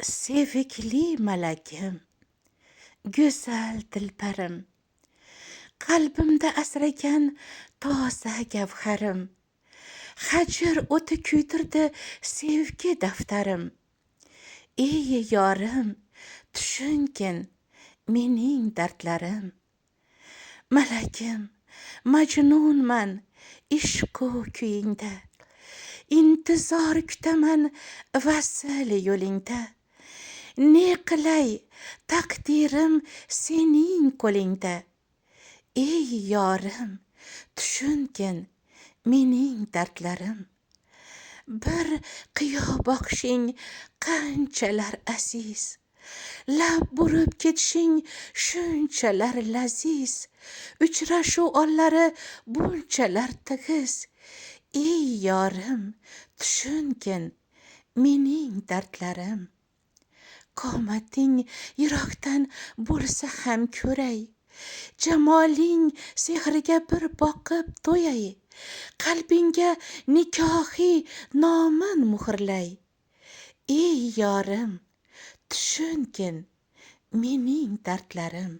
Sevikli malagim, go'zal dilbarim, qalbimda asragan toza gavharim, hajr o'ti kuydirdi sevgi daftarim. Ey yorim, tushungin mening dardlarim. Malagim, majnunman ishqu kuyingda, intizor kutaman vasl yo'lingda. Ne qilay, taqdirim sening qo'lingda. Ey yorim, tushungin mening dardlarim. Bir qiyo boqishing qanchalar aziz, lab burib ketishing shunchalar laziz, uchrashuv onlari bunchalar tig'iz. Ey yorim, tushungin mening dardlarim. Qomating yiroqdan bo'lsa ham ko'ray, jamoling sehriga bir boqib to'yay, qalbingga nikohiy nomin muhrlay. Ey yorim, tushungin mening dardlarim.